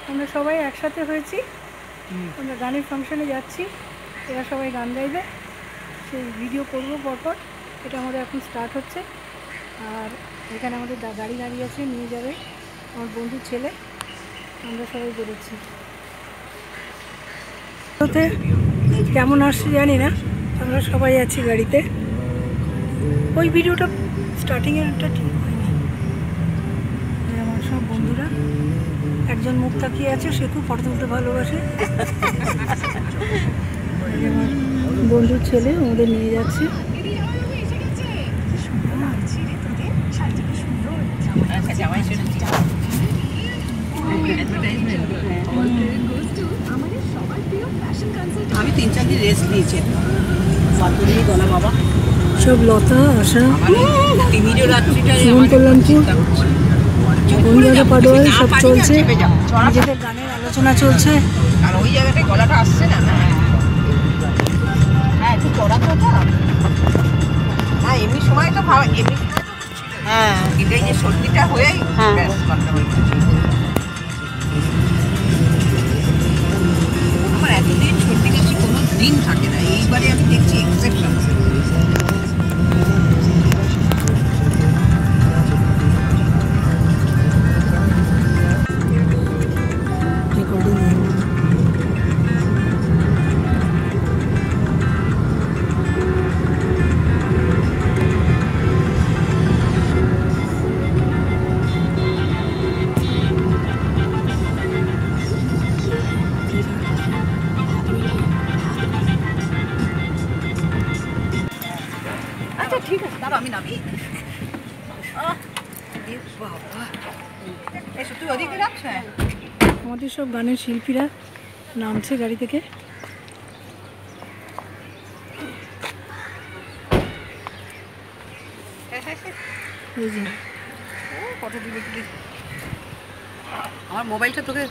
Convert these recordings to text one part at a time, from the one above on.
আমরা সবাই একসাথে হয়েছি, আমরা গানের ফাংশনে যাচ্ছি, এরা সবাই গান গাইবে, সেই ভিডিও করবো পরপর। এটা আমাদের এখন স্টার্ট হচ্ছে। আর এখানে আমাদের গাড়ি দাঁড়িয়ে আছে, নিয়ে যাবে আমার বন্ধুর ছেলে। আমরা সবাই বেরোচ্ছি। কেমন আসছে জানি না, আমরা সবাই আছি গাড়িতে। ওই ভিডিওটা স্টার্টিংয়েরটা ঠিক হয়নি। আমার সব বন্ধুরা, একজন মুখ তাকিয়ে আছে, সে খুব ফটো তুলতে ভালোবাসে। আমার বন্ধুর ছেলে আমাদের নিয়ে যাচ্ছে। আমি 3-4 দিন রেস্ট নিয়েছি। বাবা সব লতা আশা জীবন কল্যাণপুর বন্ধুরা পাডোয়াল সব চলছে, নিজেদের গানের আলোচনা চলছে। আর ওই জায়গাটায় গলাটা আসছে না। হ্যাঁ একটু চড়া তো না, এমনি সময় তো ভাবা, এমনি হ্যাঁ কিন্তু এই যে সর্দিটা হয়েই আমার এতদিন সর্দি কাশি কোনো দিন থাকে না, এইবারে আমি দেখছি এক্সেপশন। ঠিক আছে, দাঁড়াও আমি নামি। তুই ওদিকে রাখছ। আমাদের সব গানের শিল্পীরা নামছে গাড়ি থেকে। এই যে ফটো তুলে তুলে আমার মোবাইলটা তোকে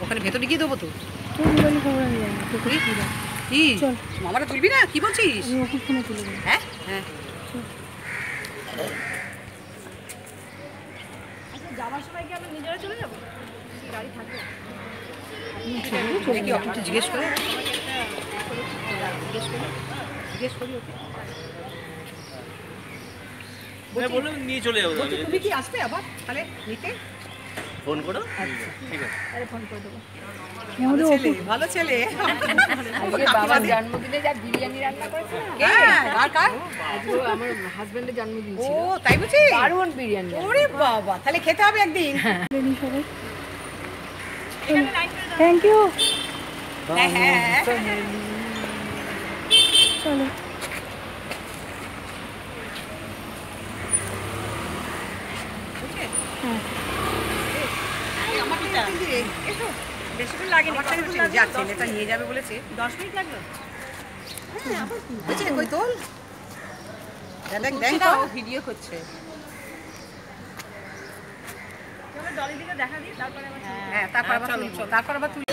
ওখানে ভেতরে গিয়ে দেবো তো। তোর মোবাইলে খবর আমি জানি তোকে কি মামারা তুলবি না, কি বলছিস? আমি ওকে ফোনে তুলে দেবো। হ্যাঁ হ্যাঁ যাওয়ার সময় কি আমরা নিজেরা চলে যাবো, গাড়ি থাকবে? কি একটু জিজ্ঞেস করে বললাম নিয়ে চলে যাবো। তুমি কি আসবে আবার তাহলে নিতে? ফোন করো। ঠিক আছে, আরে ফোন করে দেবো। ভালো ছেলে। বাবার জন্মদিনে যা বিরিয়ানি রান্না করেছে না, আজকে আমার হাজবেন্ডের জন্মদিন ছিল। ও তাই বুঝি, দারুণ বিরিয়ানি। ওরে বাবা, তাহলে খেতে হবে একদিন। সবাই থ্যাংক ইউ। হ্যাঁ চলো বেশিক্ষণ লাগেনি, ছেলেটা নিয়ে যাবে বলেছে। 10 মিনিট লাগলো। কই তোল দেখ ভিডিও করছে। হ্যাঁ তারপর আবার তুলি।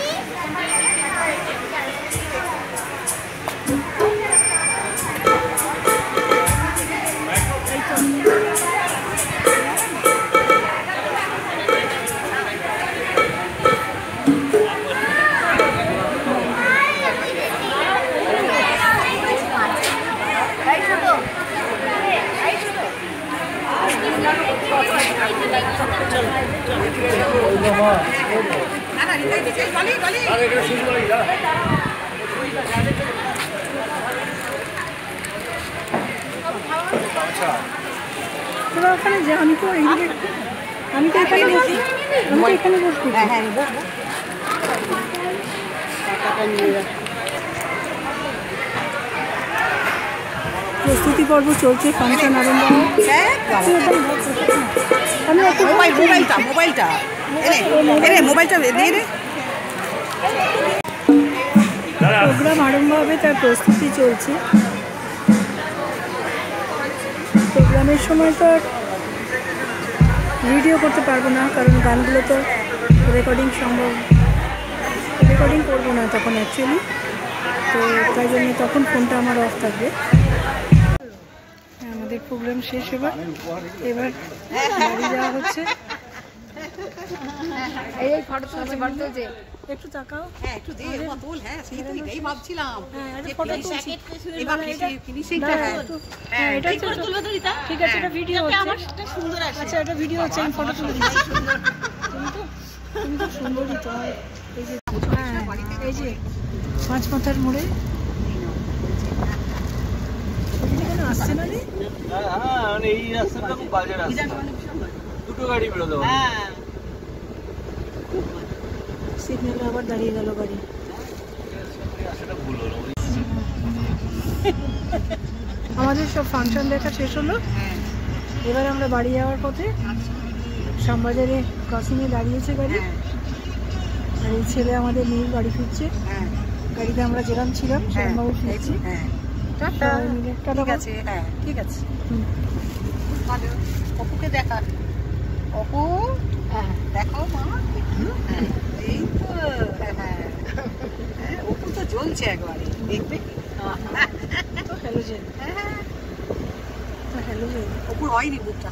তোরা ওখানে যা, আমি তো এখানে বসি, এখানে বসবো। হ্যাঁ প্রস্তুতি পর্ব চলছে, ফাংশন আরম্ভ। আমি মোবাইলটা দিয়ে রে। প্রোগ্রাম আরম্ভ হবে, তার প্রস্তুতি চলছে। প্রোগ্রামের সময় তো ভিডিও করতে পারবো না, কারণ গানগুলো তো রেকর্ডিং করবো না তখন অ্যাকচুয়ালি। তো তাই জন্য তখন ফোনটা আমার অফ থাকবে। আমাদের প্রোগ্রাম শেষ, এবার বাড়ি যাওয়া হচ্ছে। এই ফটো তুলছে একটু তাকাও। হ্যাঁ একটু দে বাবা তোল। হ্যাঁ সেই তো এটাই ভাবছিলাম হ্যাঁ একটা যে ফটো finish- তুলছি। এবার এটা ফিনিশিংটা দাঁড়া, একটু হ্যাঁ এটা ঠিক করে তুলবে তো রিতা। ঠিক আছে, এটা ভিডিও হচ্ছে। আমারটা সুন্দর আসে। আচ্ছা এটা ভিডিও হচ্ছে, আমি ফটো তুলে দিচ্ছি। তুমি তো সুন্দরই তো। এই যে হ্যাঁ, এই যে পাঁচ মাথার মোড়ে ছবিটা কেন আসছে না রে? হ্যাঁ মানে এই রাস্তাটা খুব বাজে রাস্তা, দুটো গাড়ি বেরোতে পারে। হ্যাঁ সিগন্যালে আবার দাঁড়িয়ে গেল গাড়ি। রাস্তাটা ভুল হলো। আমাদের সব ফাংশন দেখা শেষ হলো, হ্যাঁ এবার আমরা বাড়ি যাওয়ার পথে শ্যামবাজারে ক্রসিংয়ে দাঁড়িয়েছে গাড়ি। হ্যাঁ আর এই ছেলে আমাদের মেয়ের বাড়ি ফিরছে। হ্যাঁ গাড়িতে আমরা যেরকম ছিলাম সেরকমভাবে ফিরছি। হ্যাঁ টাটা। সবাই মিলে টাটা ঠিক বল। আছে হ্যাঁ ঠিক আছে। হুম। ভালো অপুকে দেখা। অপু হ্যাঁ দেখো মা হ্যাঁ, এই তো হ্যাঁ হ্যাঁ, অপু তো জ্বলছে একবারে দেখবে কি? তো হ্যালোজেন, হ্যাঁ তো হ্যালোজেন। অপুর হয়নি মুখটা